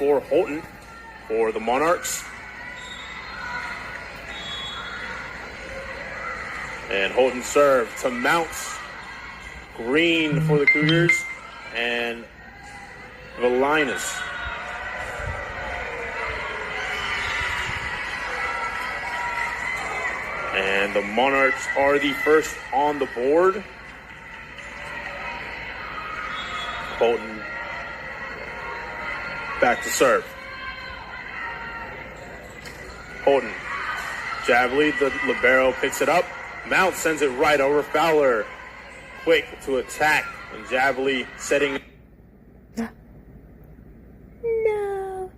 for Holton for the Monarchs. And Holton serve to Mounts. Green for the Cougars. And Valinas. And the Monarchs are the first on the board. Holton back to serve. Holton. Javely, the libero, picks it up. Mount sends it right over Fowler. Quick to attack. And Javely setting. No.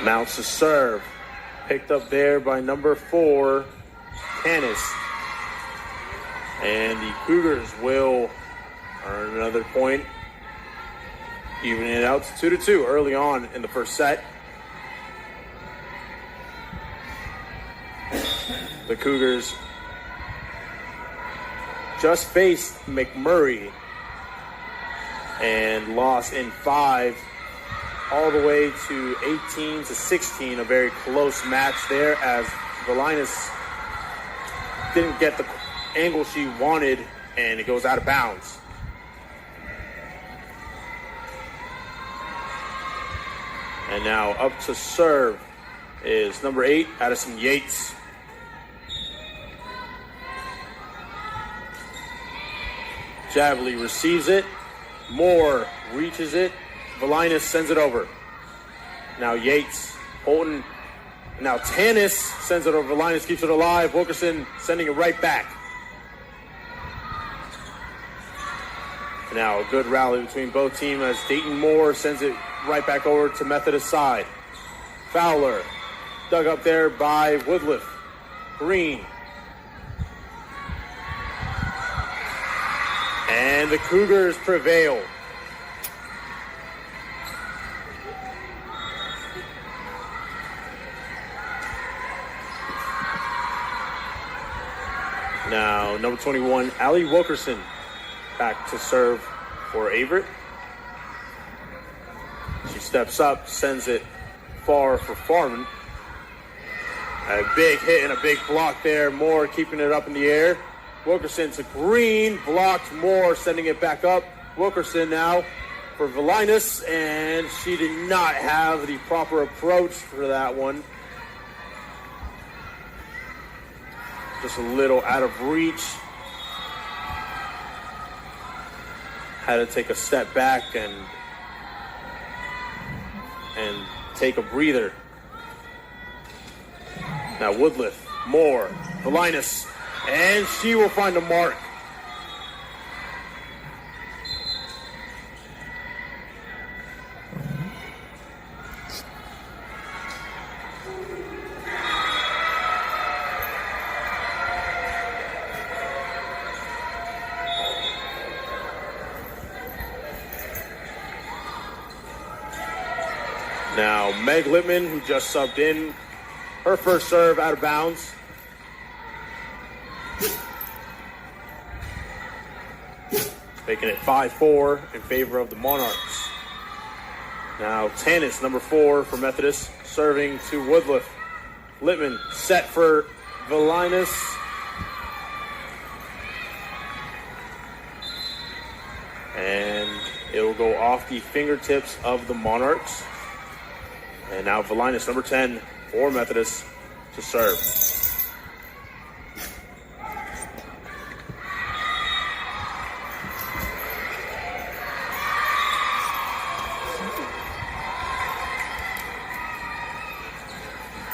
Mounts to serve. Picked up there by number 4, Canis. And the Cougars will earn another point. Evening it out to 2-2 early on in the first set. The Cougars just faced McMurray and lost in 5 all the way to 18-16, a very close match there as Valinas didn't get the angle she wanted and it goes out of bounds. And now up to serve is number 8, Addison Yates. Javely receives it. Moore reaches it. Valinas sends it over. Now Yates, Holton. Now Tanis sends it over. Valinas keeps it alive. Wilkerson sending it right back. Now a good rally between both teams as Dayton Moore sends it right back over to Methodist side. Fowler dug up there by Woodliff. Green. And the Cougars prevail. Now, number 21, Allie Wilkerson back to serve for Averett. She steps up, sends it far for Farman. A big hit and a big block there. Moore keeping it up in the air. Wilkerson to Green, blocked. Moore sending it back up. Wilkerson now for Valinas, and she did not have the proper approach for that one. Just a little out of reach. Had to take a step back and take a breather. Now Woodliff, Moore, Valinas, and she will find a mark. Now, Meg Littman, who just subbed in, her first serve out of bounds. Making it 5-4 in favor of the Monarchs. Now, Tanis, number 4 for Methodist, serving to Woodliff. Littman set for Velinas. And it will go off the fingertips of the Monarchs. And now Velinas, number 10, for Methodist, to serve.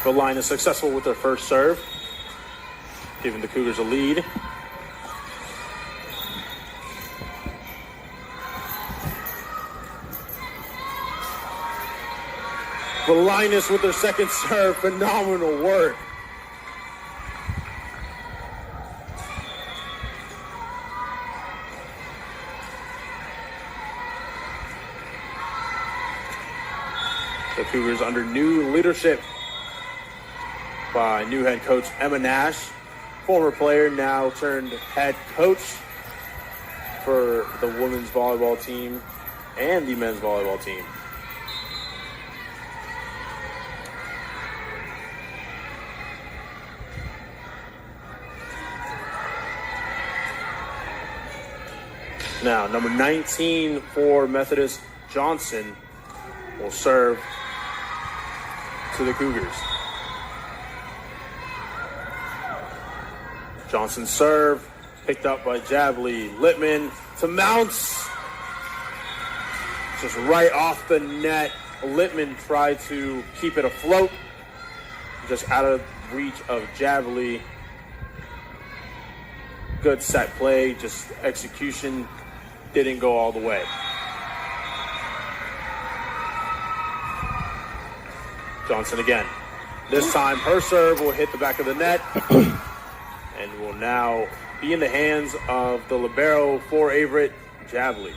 Velinas successful with their first serve, giving the Cougars a lead. Velinas with their second serve, phenomenal work. The Cougars under new leadership by new head coach Emma Nash, former player, now turned head coach for the women's volleyball team and the men's volleyball team. Now, number 19 for Methodist, Johnson, will serve to the Cougars. Johnson serve, picked up by Jabley. Littman to Mounts. Just right off the net. Littman tried to keep it afloat. Just out of reach of Jabley. Good set play, just execution didn't go all the way. Johnson again. This time her serve will hit the back of the net and will now be in the hands of the libero for Averett, Jabley.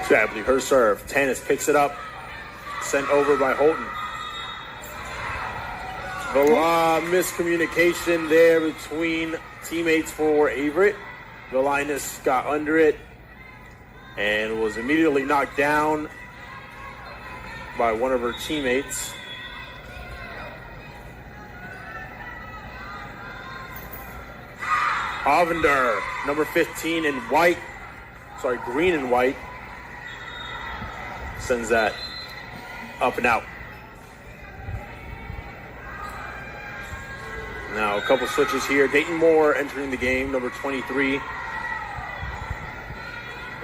Jabley, her serve. Tanis picks it up. Sent over by Holton. Miscommunication there between teammates for Averett. Velinas got under it and was immediately knocked down by one of her teammates. Hovender, number 15 in white, green and white, sends that up and out. Now a couple switches here. Dayton Moore entering the game, number 23.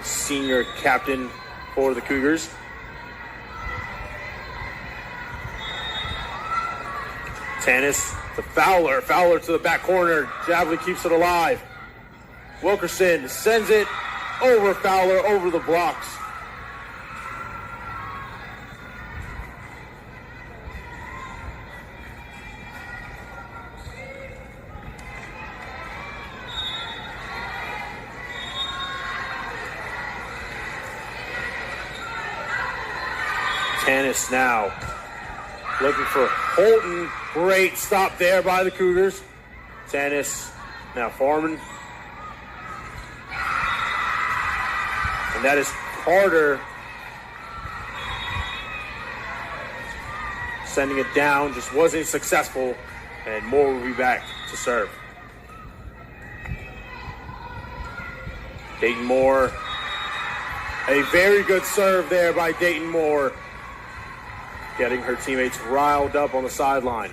Senior captain for the Cougars. Tanis to Fowler. Fowler to the back corner. Jabley keeps it alive. Wilkerson sends it over Fowler, over the blocks. Tanis now looking for Holton. Great stop there by the Cougars. Tanis now Foreman. And that is Carter sending it down. Just wasn't successful. And Moore will be back to serve. Dayton Moore. A very good serve there by Dayton Moore. Getting her teammates riled up on the sideline.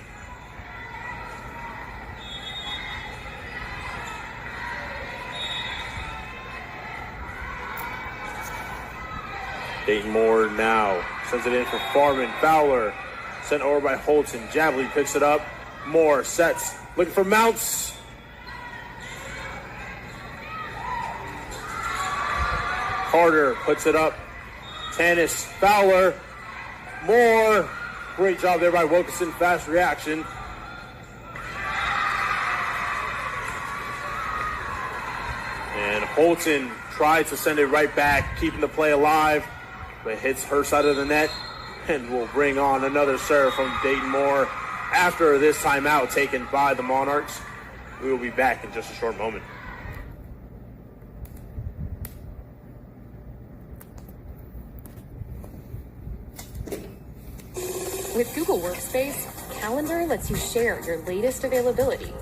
Dayton Moore now sends it in for Farman. Fowler sent over by Holton. Jabley picks it up. Moore sets, looking for Mounts. Carter puts it up. Tanis, Fowler. Moore, great job there by Wilkinson, fast reaction. And Holton tried to send it right back, keeping the play alive, but hits her side of the net and will bring on another serve from Dayton Moore after this timeout taken by the Monarchs. We will be back in just a short moment. With Google Workspace, Calendar lets you share your latest availability,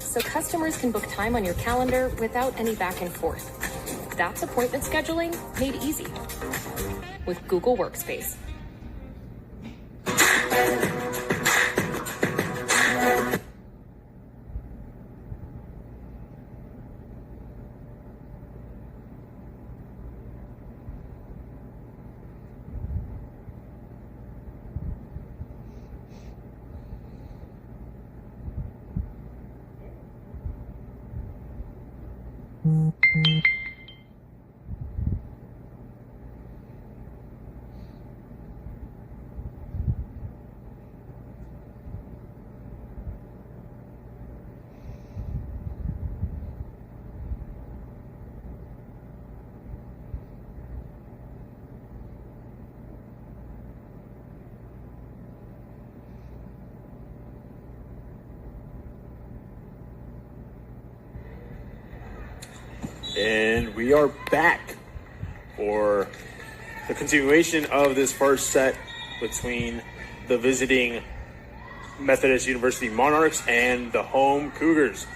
so customers can book time on your calendar without any back and forth. That's appointment scheduling made easy with Google Workspace. And we are back for the continuation of this first set between the visiting Methodist University Monarchs and the home Cougars.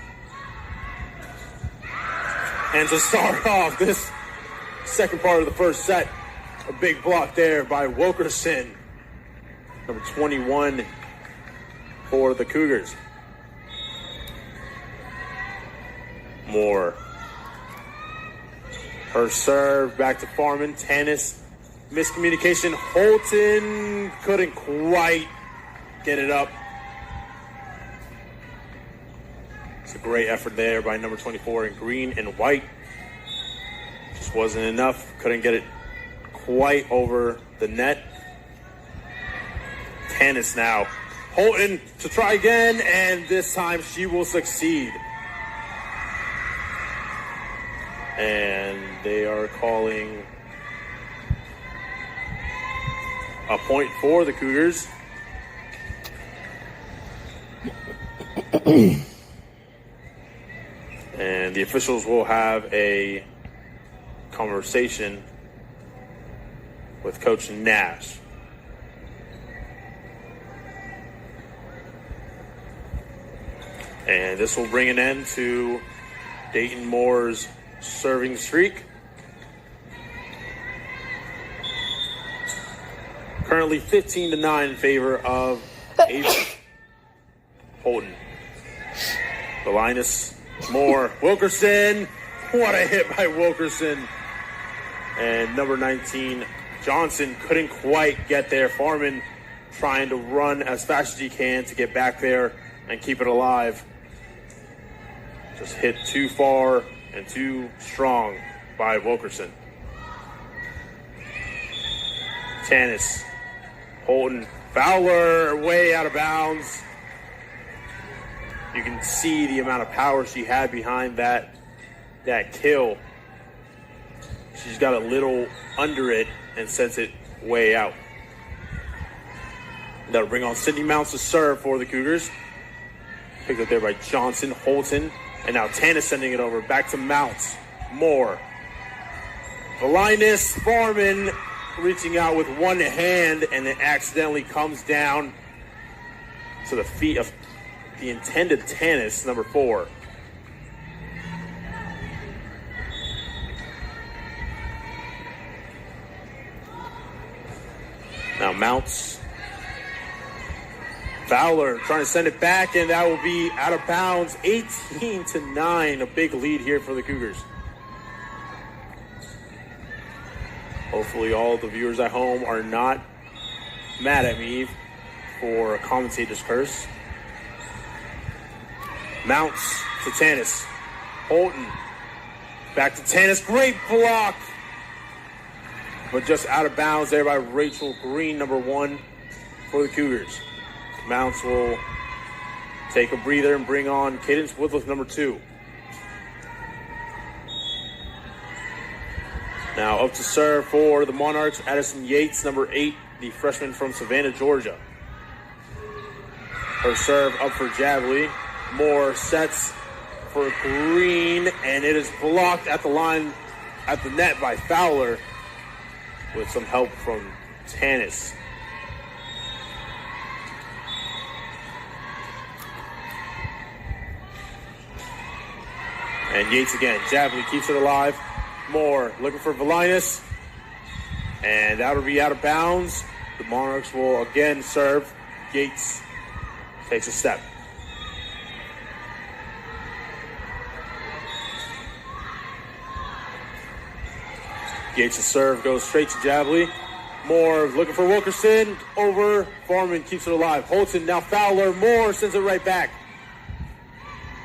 And to start off this second part of the first set, a big block there by Wilkerson, number 21 for the Cougars. Moore. Her serve back to Farman. Tennis. Miscommunication. Holton couldn't quite get it up. It's a great effort there by number 24 in green and white. Just wasn't enough. Couldn't get it quite over the net. Tennis now. Holton to try again, and this time she will succeed. And they are calling a point for the Cougars. And the officials will have a conversation with Coach Nash. And this will bring an end to Dayton Moore's serving streak. Currently 15-9 in favor of Avery. Holton. Belinas. Moore. Wilkerson. What a hit by Wilkerson. And number 19, Johnson, couldn't quite get there. Farman trying to run as fast as he can to get back there and keep it alive. Just hit too far and too strong by Wilkerson. Tanis. Holton. Fowler way out of bounds. You can see the amount of power she had behind that kill. She's got a little under it and sends it way out. That'll bring on Sydney Mounts to serve for the Cougars. Picked up there by Johnson, Holton, and now Tanis sending it over back to Mounts. Moore. Belinas. Farman reaching out with one hand, and it accidentally comes down to the feet of the intended Tanis, number 4. Now Mounts. Fowler trying to send it back, and that will be out of bounds. 18-9, a big lead here for the Cougars. Hopefully all the viewers at home are not mad at me for a commentator's curse. Mounts to Tanis. Holton. Back to Tanis. Great block. But just out of bounds there by Rachel Green, number 1 for the Cougars. Mounts will take a breather and bring on Cadence Woodruff, number 2. Now up to serve for the Monarchs, Addison Yates, number 8, the freshman from Savannah, Georgia. Her serve up for Javely. Moore sets for Green, and it is blocked at the line, at the net by Fowler with some help from Tanis. And Yates again. Javelin keeps it alive. Moore looking for Valinas. And that will be out of bounds. The Monarchs will again serve. Yates takes a step. Yates' serve goes straight to Javelin. Moore looking for Wilkerson. Over. Foreman keeps it alive. Holton now Fowler. Moore sends it right back.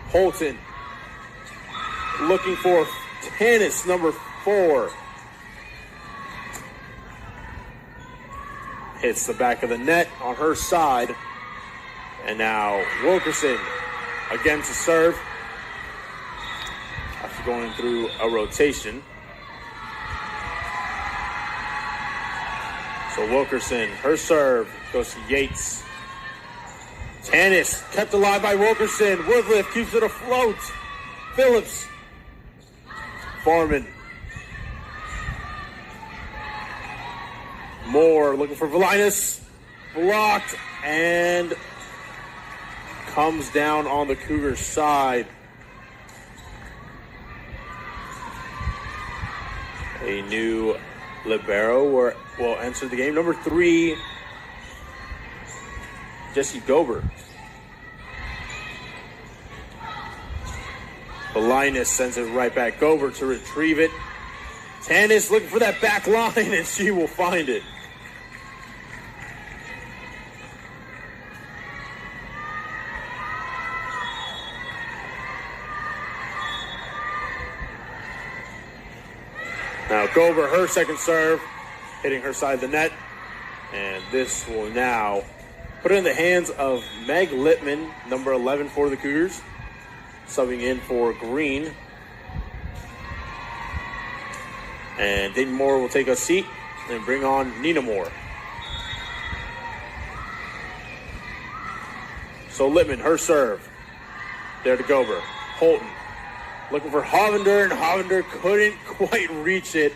Holton looking for tennis number 4. Hits the back of the net on her side. And now Wilkerson again to serve after going through a rotation. So Wilkerson, her serve goes to Yates. Tennis kept alive by Wilkerson. Woodliff keeps it afloat. Phillips. Foreman. Moore looking for Valinas. Blocked and comes down on the Cougars' side. A new libero will enter the game. Number 3, Jesse Gober. Valinas sends it right back. Gober to retrieve it. Tanis looking for that back line, and she will find it. Now Gober, her second serve, hitting her side of the net. And this will now put it in the hands of Meg Littman, number 11 for the Cougars, subbing in for Green. And Dayton Moore will take a seat and bring on Nina Moore. So Littman, her serve. There to Gober. Holton looking for Hovender, and Hovender couldn't quite reach it.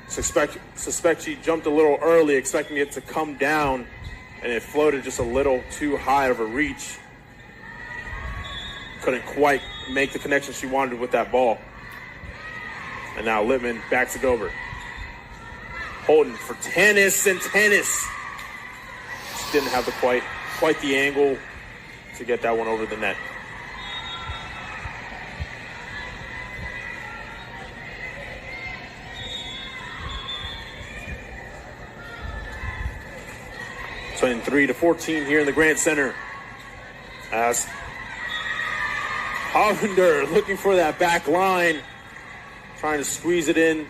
Suspect she jumped a little early, expecting it to come down, and it floated just a little too high of a reach. Couldn't quite make the connection she wanted with that ball. And now Littman back to Gober. Holton for Tanis, and Tanis just didn't have quite the angle to get that one over the net. So in 3-14 here in the Grant Center. As Hovender looking for that back line, trying to squeeze it in,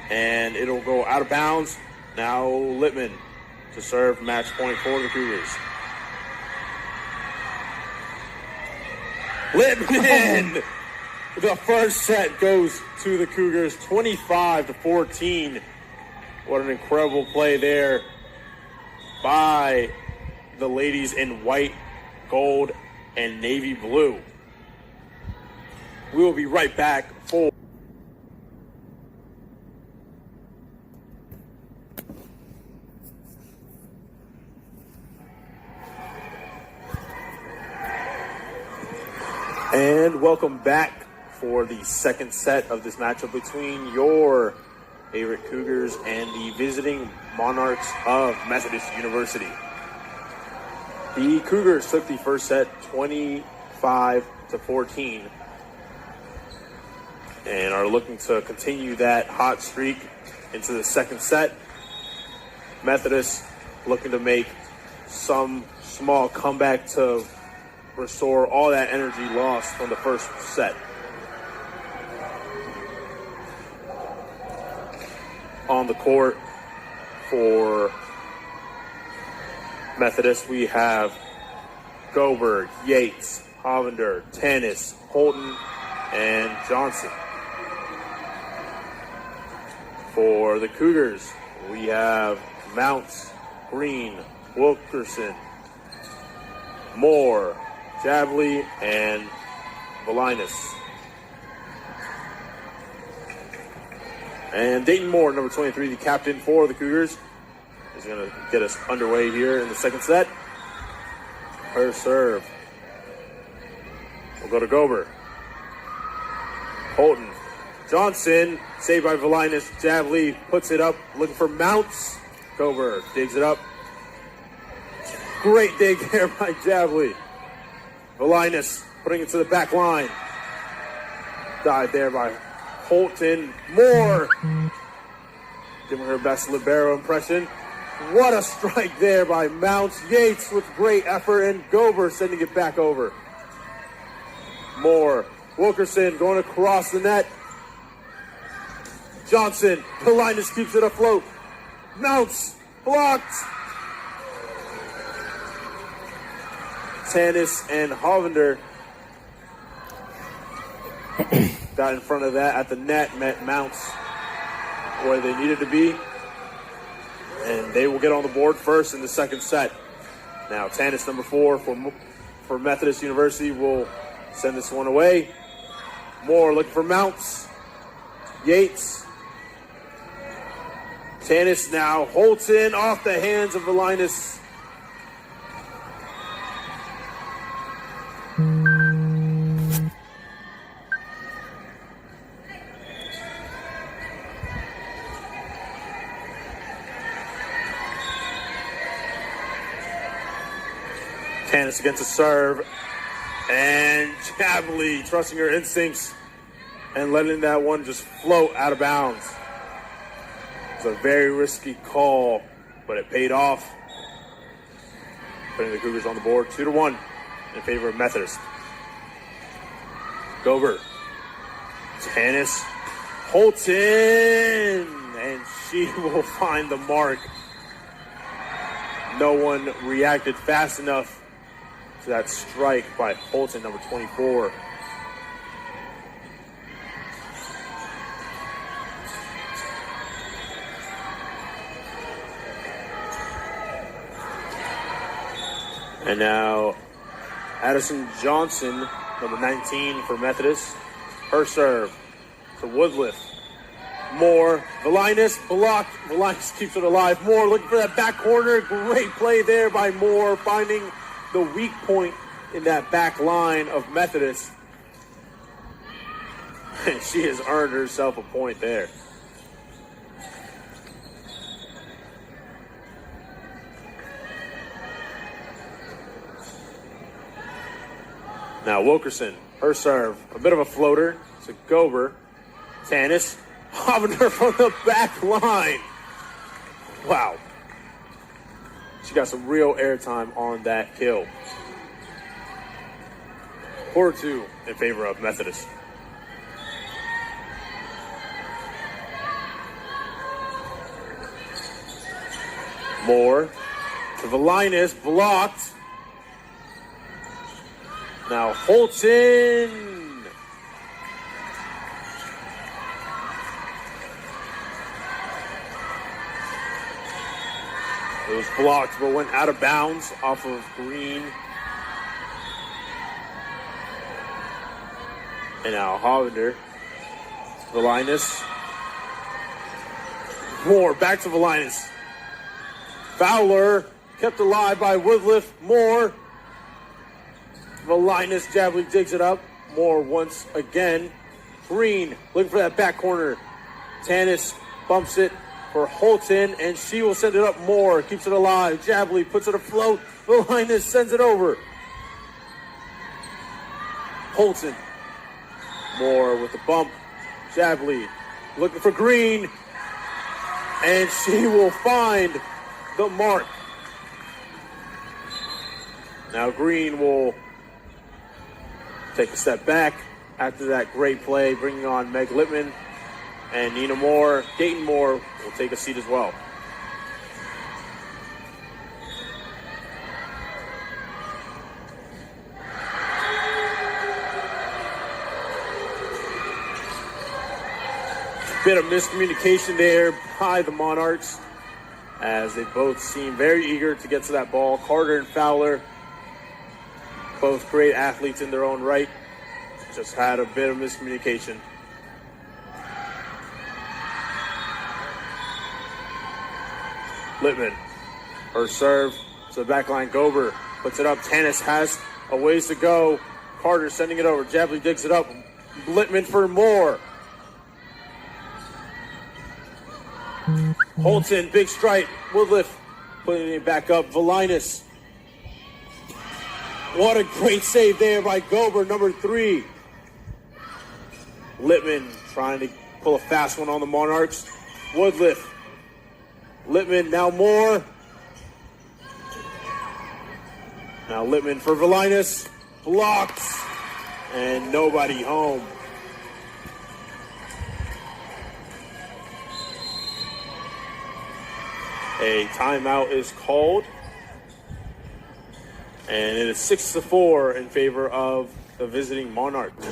and it'll go out of bounds. Now Littman to serve, match point for the Cougars. Littman! The first set goes to the Cougars, 25-14. What an incredible play there by the ladies in white, gold, and navy blue. We will be right back for and welcome back for the second set of this matchup between your favorite Cougars and the visiting Monarchs of Methodist University. The Cougars took the first set 25-14 and are looking to continue that hot streak into the second set. Methodist looking to make some small comeback to restore all that energy lost from the first set. On the court for Methodist, we have Gober, Yates, Hovender, Tanis, Holton, and Johnson. For the Cougars, we have Mounts, Green, Wilkerson, Moore, Javli, and Valinas. And Dayton Moore, number 23, the captain for the Cougars, is going to get us underway here in the second set. Her serve will go to Gober. Holton. Johnson, saved by Valinas. Javli puts it up, looking for Mounts. Gober digs it up. Great dig there by Javli. Valinas putting it to the back line. Dive there by Holton. Moore giving her best libero impression. What a strike there by Mounts. Yates with great effort, and Gober sending it back over. Moore. Wilkerson going across the net. Johnson. Valinas keeps it afloat. Mounts. Blocked. Tanis and Hollander got in front of that at the net, met Mounts where they needed to be, and they will get on the board first in the second set. Now Tanis, number 4 for Methodist University, will send this one away. Moore looking for Mounts. Yates. Tanis now. Holton off the hands of Valinas. Tanis against a serve, and Javli trusting her instincts and letting that one just float out of bounds. It's a very risky call, but it paid off, putting the Cougars on the board 2-1 in favor of Methodist. Gober, Tanis, Holton, and she will find the mark. No one reacted fast enough to that strike by Holton, number 24. And now Addison Johnson, number 19 for Methodist. Her serve to Woodliff. Moore, Valinas blocked. Valinas keeps it alive. Moore looking for that back corner. Great play there by Moore, finding the weak point in that back line of Methodist. And she has earned herself a point there. Now Wilkerson, her serve, a bit of a floater to Gober. Tanis, Hollander from the back line. Wow. She got some real airtime on that kill. 4-2 in favor of Methodist. Moore to Valinas, blocked. Now Holton. It was blocked, but went out of bounds off of Green. And now Hollander. Valinas. Moore, back to Valinas. Fowler, kept alive by Woodliff. Moore. Valinas, Javli digs it up. Moore once again. Green, looking for that back corner. Tanis bumps it for Holton, and she will send it up. Moore keeps it alive. Javli puts it afloat. Valinas sends it over. Holton. Moore with the bump. Javli looking for Green, and she will find the mark. Now Green will take a step back after that great play, bringing on Meg Littman, and Nina Moore. Dayton Moore will take a seat as well. Bit of miscommunication there by the Monarchs, as they both seem very eager to get to that ball. Carter and Fowler, both great athletes in their own right, just had a bit of miscommunication. Littman, her serve to the back line. Gober puts it up. Tanis has a ways to go. Carter sending it over. Javli digs it up. Littman for more. Holton, big strike. Woodliff putting it back up. Velinas. What a great save there by Gober, number 3. Littman trying to pull a fast one on the Monarchs. Woodliff. Littman, now more. Now Littman for Velinas. Blocks. And nobody home. A timeout is called. And it is 6-4 in favor of the visiting Monarchs.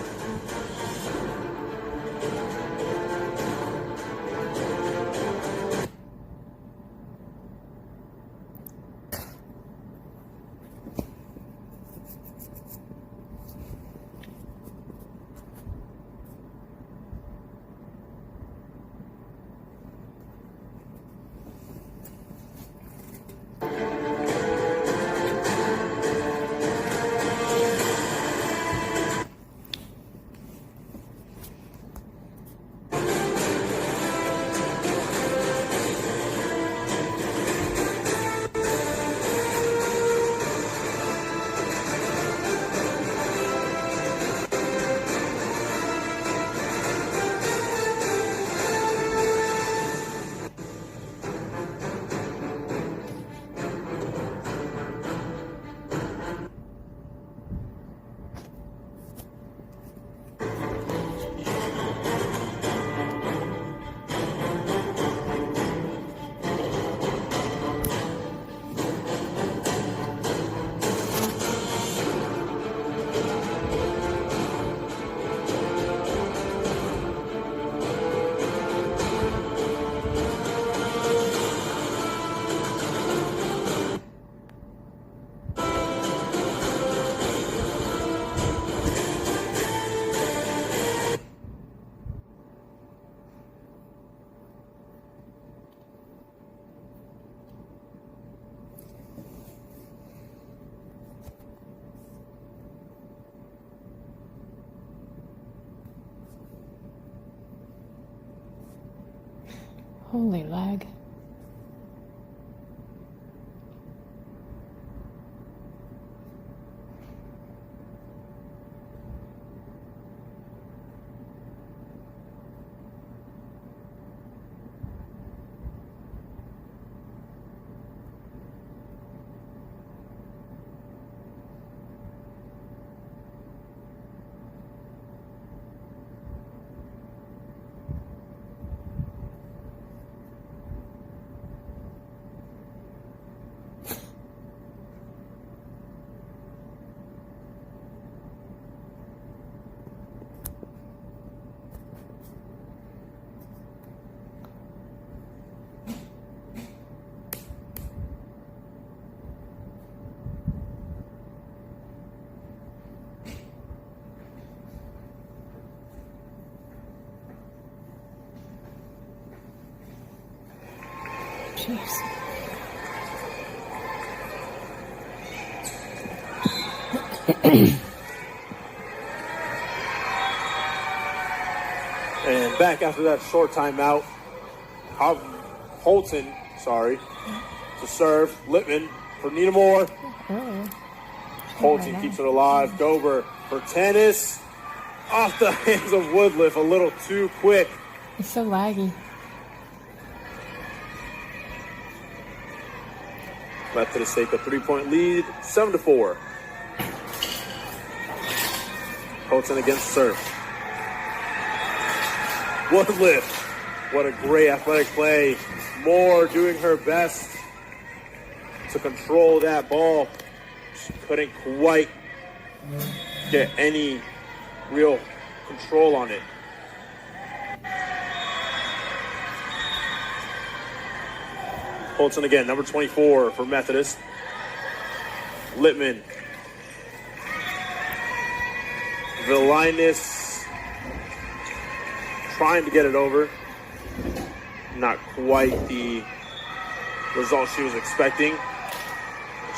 Holy lag. Jeez. And back after that short timeout. Holton, to serve. Littman for Nina Moore. Holton keeps it alive. Gober for tennis. Off the hands of Woodliff, a little too quick. It's so laggy. Methodist take a 3-point lead, 7-4. Holton against serve. Woodliff, what a great athletic play. Moore doing her best to control that ball. She couldn't quite get any real control on it. Holton again, number 24 for Methodist. Littman. Velinas trying to get it over. Not quite the result she was expecting.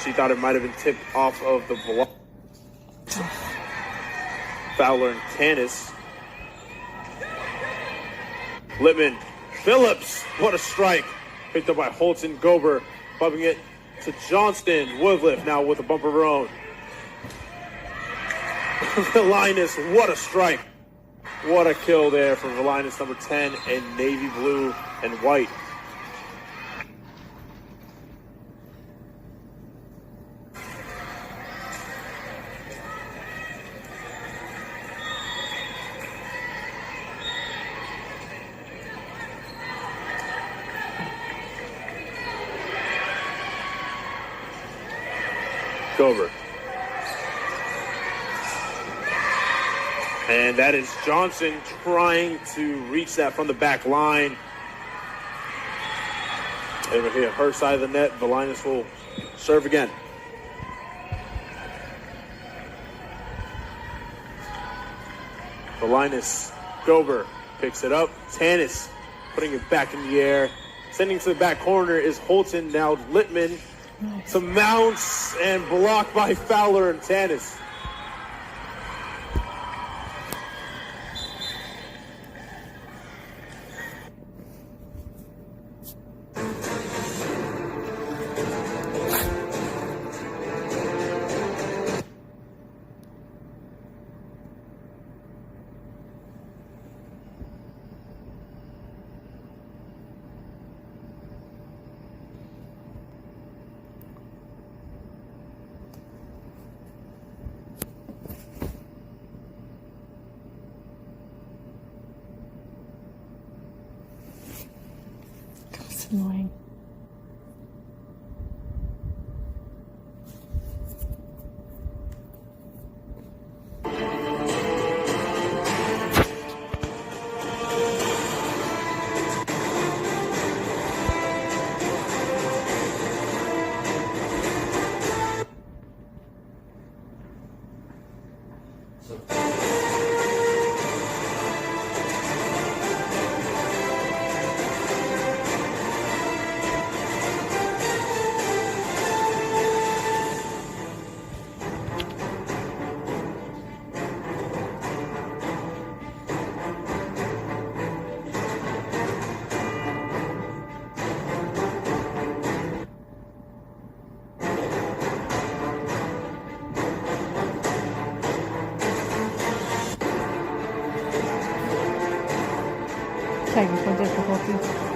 She thought it might have been tipped off of the block. Fowler and Canis Littman, Phillips, what a strike. Picked up by Holton, Gober, bumping it to Johnston. Woodliff now with a bump of her own. Velinas, what a strike. What a kill there for Velinas, number 10, in navy blue and white. Gober. And that is Johnson trying to reach that from the back line. Over here, her side of the net. Velinas will serve again. Velinas, Gober picks it up. Tanis putting it back in the air. Sending to the back corner is Holton. Now Littman to Mounts and blocked by Fowler and Tanis. It's annoying. Technical difficulties.